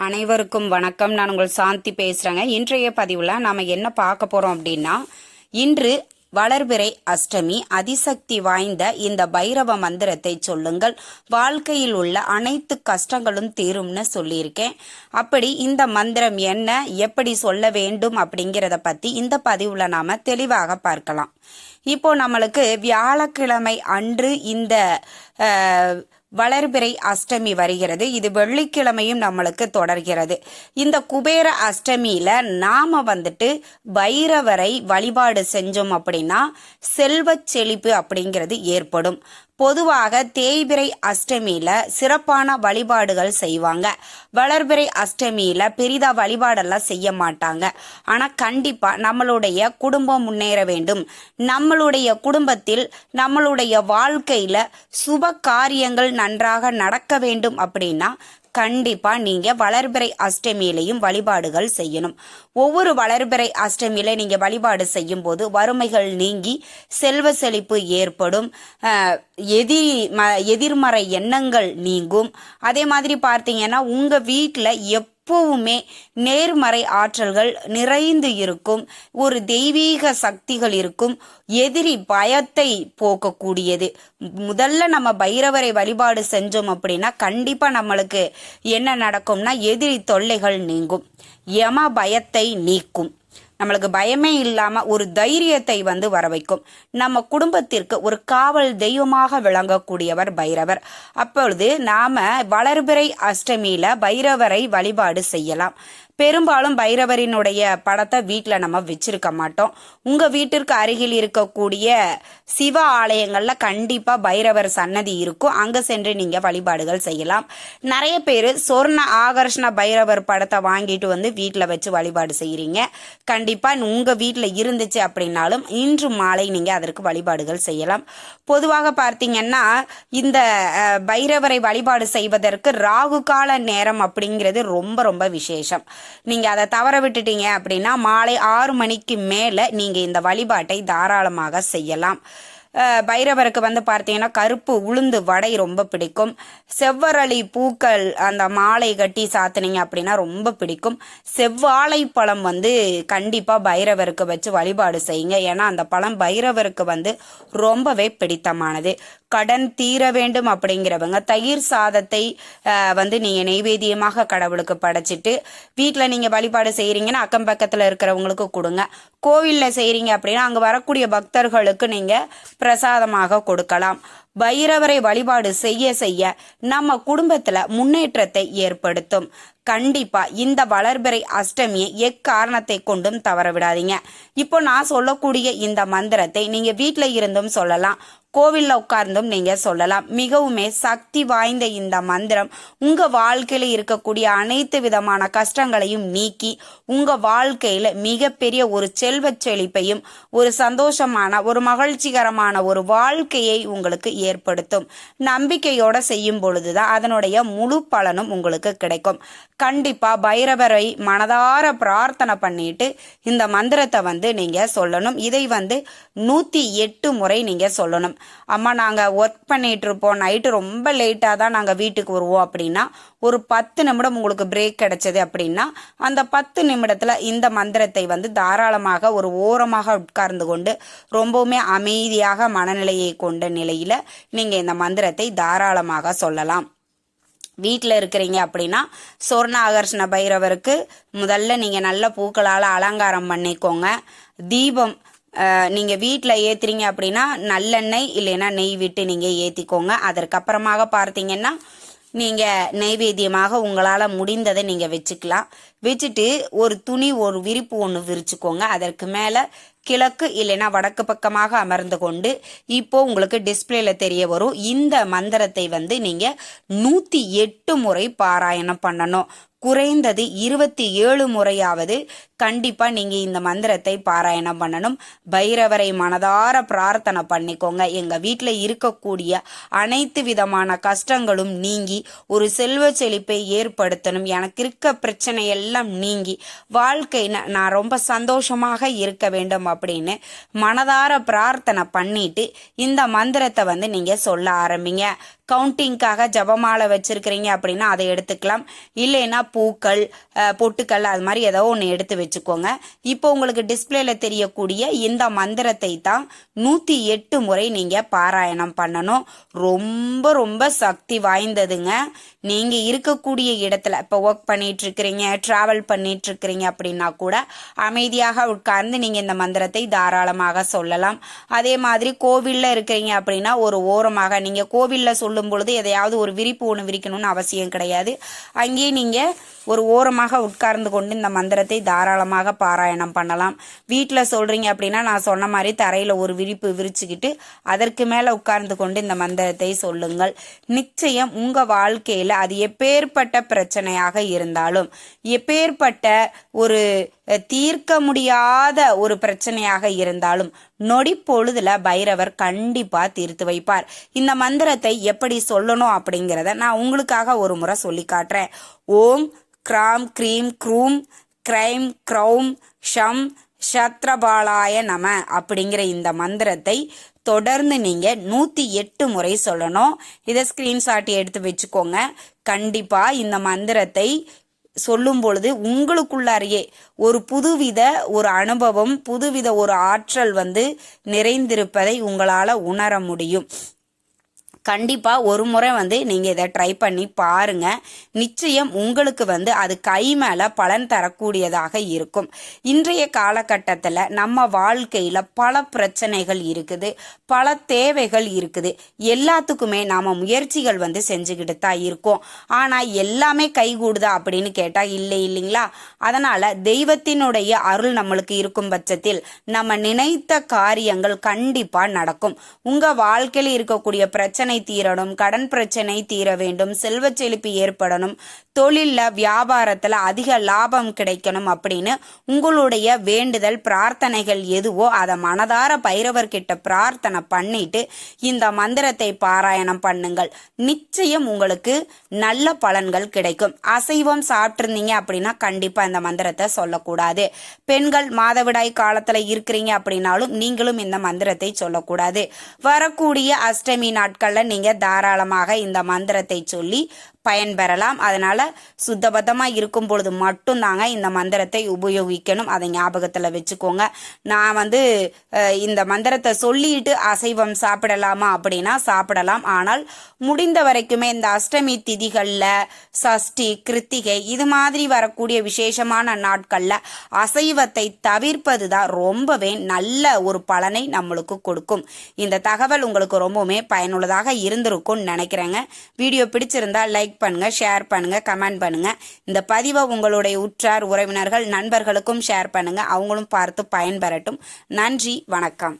அனைவருக்கும் வணக்கம். நான் உங்கள் சாந்தி பேசுறேங்க. இன்றைய பதிவுல நாம என்ன பார்க்க போறோம் அப்படின்னா, இன்று வளர்பிறை அஷ்டமி. அதிசக்தி வாய்ந்த இந்த பைரவ மந்திரத்தை சொல்லுங்கள், வாழ்க்கையில் உள்ள அனைத்து கஷ்டங்களும் தீரும்னு சொல்லியிருக்கேன். அப்படி இந்த மந்திரம் என்ன, எப்படி சொல்ல வேண்டும் அப்படிங்கிறத பத்தி இந்த பதிவுல நாம தெளிவாக பார்க்கலாம். இப்போ நம்மளுக்கு வியாழக்கிழமை அன்று இந்த வளர்பிறை அஷ்டமி வருகிறது. இது வெள்ளிக்கிழமையும் நம்மளுக்கு தொடர்கிறது. இந்த குபேர அஷ்டமியில நாம பைரவரை வழிபாடு செஞ்சோம் அப்படின்னா செல்வ செழிப்பு அப்படிங்கிறது ஏற்படும். பொதுவாக தேய்பிறை அஷ்டமியில சிறப்பான வழிபாடுகள் செய்வாங்க. வளர்பிறை அஷ்டமியில பெரிதா வழிபாடெல்லாம் செய்ய மாட்டாங்க. ஆனா கண்டிப்பா நம்மளுடைய குடும்பம் முன்னேற வேண்டும், நம்மளுடைய குடும்பத்தில் நம்மளுடைய வாழ்க்கையில சுப காரியங்கள் நன்றாக நடக்க வேண்டும் அப்படின்னா கண்டிப்பா நீங்க வளர்பிறை அஷ்டமியிலையும் வழிபாடுகள் செய்யணும். ஒவ்வொரு வளர்பிறை அஷ்டமியில நீங்க வழிபாடு செய்யும் போது வறுமைகள் நீங்கி செல்வ செழிப்பு ஏற்படும், எதிர்மறை எண்ணங்கள் நீங்கும். அதே மாதிரி பார்த்தீங்கன்னா உங்க வீட்டில் எப்பவுமே நேர்மறை ஆற்றல்கள் நிறைந்து இருக்கும், ஒரு தெய்வீக சக்திகள் இருக்கும், எதிரி பயத்தை போக்கக்கூடியது. முதல்ல நம்ம பைரவரை வழிபாடு செஞ்சோம் அப்படின்னா கண்டிப்பா நம்மளுக்கு என்ன நடக்கும்னா எதிரி தொல்லைகள் நீங்கும், யம பயத்தை நீக்கும், நம்மளுக்கு பயமே இல்லாம ஒரு தைரியத்தை வர வைக்கும். நம்ம குடும்பத்திற்கு ஒரு காவல் தெய்வமாக விளங்கக்கூடியவர் பைரவர். அப்பொழுது நாம வளர்பிறை அஷ்டமியில பைரவரை வழிபாடு செய்யலாம். பெரும்பாலும் பைரவரினுடைய படத்தை வீட்டில் நம்ம வச்சிருக்க மாட்டோம். உங்க வீட்டிற்கு அருகில் இருக்கக்கூடிய சிவ ஆலயங்கள்ல கண்டிப்பா பைரவர் சன்னதி இருக்கும், அங்க சென்று நீங்க வழிபாடுகள் செய்யலாம். நிறைய பேர் சொர்ண ஆகர்ஷண பைரவர் படத்தை வாங்கிட்டு வீட்டில் வச்சு வழிபாடு செய்யறீங்க. கண்டிப்பா உங்க வீட்டில் இருந்துச்சு அப்படின்னாலும் இன்று மாலை நீங்க அதற்கு வழிபாடுகள் செய்யலாம். பொதுவாக பார்த்தீங்கன்னா இந்த பைரவரை வழிபாடு செய்வதற்கு ராகு கால நேரம் அப்படிங்கிறது ரொம்ப ரொம்ப விசேஷம். நீங்க அதை தவற விட்டுட்டீங்க அப்படின்னா மாலை 6 மணிக்கு மேல நீங்க இந்த வழிபாட்டை தாராளமாக செய்யலாம். பைரவருக்கு பார்த்தீங்கன்னா கருப்பு உளுந்து வடை ரொம்ப பிடிக்கும். செவ்வரளி பூக்கள் அந்த மாலை கட்டி சாத்தினீங்க அப்படின்னா ரொம்ப பிடிக்கும். செவ்வாழை பழம் கண்டிப்பா பைரவருக்கு வச்சு வழிபாடு செய்யுங்க. ஏன்னா அந்த பழம் பைரவருக்கு ரொம்பவே பிடித்தமானது. கடன் தீர வேண்டும் அப்படிங்கிறவங்க தயிர் சாதத்தை நீங்க நெய்வேத்தியமாக கடவுளுக்கு படைச்சிட்டு வீட்டில் நீங்க வழிபாடு செய்யறீங்கன்னா அக்கம் பக்கத்துல இருக்கிறவங்களுக்கு கொடுங்க. கோவில்ல செய்யறீங்க அப்படின்னா அங்க வரக்கூடிய பக்தர்களுக்கு நீங்க பிரசாதமாக கொடுக்கலாம். பைரவரை வழிபாடு செய்ய செய்ய நம்ம குடும்பத்துல முன்னேற்றத்தை ஏற்படுத்தும். கண்டிப்பா இந்த வளர்பிறை அஷ்டமியை எக்காரணத்தை கொண்டும் தவற விடாதீங்க. இப்போ நான் சொல்லக்கூடிய இந்த மந்திரத்தை நீங்க வீட்டுல இருந்தும் சொல்லலாம், கோவில்ல உட்கார்ந்தும் நீங்க சொல்லலாம். மிகவுமே சக்தி வாய்ந்த இந்த மந்திரம் உங்க வாழ்க்கையில இருக்கக்கூடிய அனைத்து விதமான கஷ்டங்களையும் நீக்கி உங்க வாழ்க்கையில மிகப்பெரிய ஒரு செல்வ செழிப்பையும் ஒரு சந்தோஷமான ஒரு மகிழ்ச்சிகரமான ஒரு வாழ்க்கையை உங்களுக்கு ஏற்படுத்தும். நம்பிக்கையோட செய்யும் பொழுதுதான் அதனுடைய முழு பலனும் உங்களுக்கு கிடைக்கும். கண்டிப்பா பைரவரை மனதார பிரார்த்தனை பண்ணிட்டு இந்த மந்திரத்தை நீங்க சொல்லணும். இதை 108 முறை நீங்க சொல்லணும். அம்மா நாங்க ஒர்க் பண்ணிட்டு இருப்போம், நைட்டு ரொம்ப லேட்டா தான் நாங்க வீட்டுக்கு வருவோம் அப்படின்னா ஒரு 10 நிமிடம் உங்களுக்கு பிரேக் கிடைச்சது அப்படின்னா அந்த 10 நிமிடத்துல இந்த மந்திரத்தை தாராளமாக ஒரு ஓரமாக உட்கார்ந்து கொண்டு ரொம்பவுமே அமைதியாக மனநிலையை கொண்ட நிலையில நீங்க இந்த மந்திரத்தை தாராளமாக சொல்லலாம். வீட்டில் இருக்கிறீங்க அப்படின்னா சொர்ண ஆகர்ஷண பைரவருக்கு முதல்ல நீங்க நல்ல பூக்களால் அலங்காரம் பண்ணிக்கோங்க. தீபம் நீங்க வீட்டில் ஏத்துறீங்க அப்படின்னா நல்லெண்ணெய் இல்லைன்னா நெய் விட்டு நீங்க ஏத்திக்கோங்க. அதற்கப்புறமாக பார்த்தீங்கன்னா நீங்க நைவேத்தியமாக உங்களால முடிந்ததை நீங்க வச்சுக்கலாம். வச்சுட்டு ஒரு துணி ஒரு விரிப்பு ஒன்று விரிச்சுக்கோங்க. அதற்கு மேல கிழக்கு இல்லைன்னா வடக்கு பக்கமாக அமர்ந்து கொண்டு இப்போ உங்களுக்கு டிஸ்பிளேல தெரிய வரும் இந்த மந்திரத்தை நீங்க 108 முறை பாராயணம் பண்ணணும். குறைந்தது 27 முறையாவது கண்டிப்பா நீங்க இந்த மந்திரத்தை பாராயணம் பண்ணணும். பைரவரை மனதார பிரார்த்தனை பண்ணிக்கோங்க. எங்க வீட்டுல இருக்கக்கூடிய அனைத்து விதமான கஷ்டங்களும் நீங்கி ஒரு செல்வ செழிப்பை ஏற்படுத்தணும். எனக்கு இருக்க பிரச்சனை எல்லாம் நீங்கி வாழ்க்கை நான் ரொம்ப சந்தோஷமாக இருக்க வேண்டும் அப்படின்னு மனதார பிரார்த்தனை பண்ணிட்டு இந்த மந்திரத்தை வந்து நீங்க சொல்ல ஆரம்பிங்க. கவுண்டிங்காக ஜபமாலை வச்சிருக்கிறீங்க அப்படின்னா அதை எடுத்துக்கலாம். இல்லைன்னா பூக்கள், பொட்டுக்கள், அது மாதிரி ஏதோ ஒன்று எடுத்து வச்சுக்கோங்க. இப்போ உங்களுக்கு டிஸ்பிளேல தெரியக்கூடிய இந்த மந்திரத்தை தான் 108 முறை நீங்க பாராயணம் பண்ணணும். ரொம்ப ரொம்ப சக்தி வாய்ந்ததுங்க. நீங்க இருக்கக்கூடிய இடத்துல இப்போ ஒர்க் பண்ணிட்டு இருக்கிறீங்க, டிராவல் பண்ணிட்டு இருக்கிறீங்க அப்படின்னா கூட அமைதியாக உட்கார்ந்து நீங்க இந்த மந்திரத்தை தாராளமாக சொல்லலாம். அதே மாதிரி கோவில்ல இருக்கிறீங்க அப்படின்னா ஒரு ஓரமாக நீங்க கோவில்ல சொல்லும் பொழுது எதையாவது ஒரு விரிப்பு ஒன்று விரிக்கணும்னு அவசியம் கிடையாது. அங்கேயே நீங்க ஒரு ஓரமாக உட்கார்ந்து கொண்டு இந்த மந்திரத்தை தாராளமாக பாராயணம் பண்ணலாம். வீட்டில் சொல்றீங்க அப்படின்னா நான் சொன்ன மாதிரி தரையில ஒரு விரிப்பு விரிச்சுக்கிட்டு அதற்கு மேல உட்கார்ந்து கொண்டு இந்த மந்திரத்தை சொல்லுங்கள். நிச்சயம் உங்க வாழ்க்கையில அது எப்பேற்பட்ட பிரச்சனையாக இருந்தாலும், எப்பேற்பட்ட ஒரு தீர்க்க முடியாத ஒரு பிரச்சனையாக இருந்தாலும் நொடி பொழுதுல பைரவர் கண்டிப்பா தீர்த்து வைப்பார். இந்த மந்திரத்தை எப்படி சொல்லணும் அப்படிங்கிறத நான் உங்களுக்காக ஒரு முறை சொல்லி காட்டுறேன். ஓம் கிராம் க்ரீம் க்ரூம் கிரைம் க்ரௌம் ஷம் சத்ரபாலாய நம அப்படிங்கிற இந்த மந்திரத்தை தொடர்ந்து நீங்க 108 முறை சொல்லணும். இதை ஸ்கிரீன்ஷாட் எடுத்து வச்சுக்கோங்க. கண்டிப்பா இந்த மந்திரத்தை சொல்லும் பொழுது உங்களுக்குள்ளாரியே ஒரு புதுவித ஒரு அனுபவம், புதுவித ஒரு ஆற்றல் வந்து நிறைந்திருப்பதை உங்களால உணர முடியும். கண்டிப்பா ஒரு முறை வந்து நீங்க இதை ட்ரை பண்ணி பாருங்க. நிச்சயம் உங்களுக்கு வந்து அது கை மேல பலன் தரக்கூடியதாக இருக்கும். இன்றைய காலகட்டத்துல நம்ம வாழ்க்கையில பல பிரச்சனைகள் இருக்குது, பல தேவைகள் இருக்குது. எல்லாத்துக்குமே நாம முயற்சிகள் வந்து செஞ்சுக்கிட்டு தான் இருக்கோம். ஆனா எல்லாமே கைகூடுதா அப்படின்னு கேட்டா இல்லைங்களா? அதனால தெய்வத்தினுடைய அருள் நம்மளுக்கு இருக்கும் பட்சத்தில் நம்ம நினைத்த காரியங்கள் கண்டிப்பா நடக்கும். உங்க வாழ்க்கையில் இருக்கக்கூடிய பிரச்சனை தீரணும், கடன் பிரச்சனை தீர வேண்டும், செல்வ செழிப்பு ஏற்படணும், தொழில்ல வியாபாரத்துல அதிக லாபம் கிடைக்கணும் அப்படின்னு உங்களுடைய வேண்டுதல் பிரார்த்தனைகள் எதுவோ அதை மனதார பைரவர்கிட்ட பிரார்த்தனை பண்ணிட்டு இந்த மந்திரத்தை பாராயணம் பண்ணுங்கள். நிச்சயம் உங்களுக்கு நல்ல பலன்கள் கிடைக்கும். அசைவம் சாப்பிட்டிருந்தீங்க அப்படின்னா கண்டிப்பா இந்த மந்திரத்தை சொல்லக்கூடாது. பெண்கள் மாதவிடாய் காலத்துல இருக்கிறீங்க அப்படின்னாலும் நீங்களும் இந்த மந்திரத்தை சொல்லக்கூடாது. வரக்கூடிய அஷ்டமி நாட்கள்ல நீங்க தாராளமாக இந்த மந்திரத்தை சொல்லி பயன்பெறலாம். அதனால சுத்தபத்தமா இருக்கும் பொழுது மட்டும் தாங்க இந்த மந்திரத்தை உபயோகிக்கணும். அதை ஞாபகத்துல வச்சுக்கோங்க. நான் வந்து இந்த மந்திரத்தை சொல்லிட்டு அசைவம் சாப்பிடலாமா அப்படின்னா சாப்பிடலாம். ஆனால் முடிந்த வரைக்குமே இந்த அஷ்டமி திதிகள்ல, சஷ்டி, கிருத்திகை இது மாதிரி வரக்கூடிய விசேஷமான நாட்கள்ல அசைவத்தை தவிர்ப்பது தான் ரொம்பவே நல்ல ஒரு பலனை நம்மளுக்கு கொடுக்கும். இந்த தகவல் உங்களுக்கு ரொம்பவுமே பயனுள்ளதாக இருந்திருக்கும்னு நினைக்கிறேங்க. வீடியோ பிடிச்சிருந்தா லைக் பண்ணுங்க, ஷேர் பண்ணுங்க, கமெண்ட் பண்ணுங்க. இந்த பதிவை உங்களுடைய உற்றார் உறவினர்கள் நண்பர்களுக்கும் ஷேர் பண்ணுங்க. அவங்களும் பார்த்து பயன்பெறட்டும். நன்றி, வணக்கம்.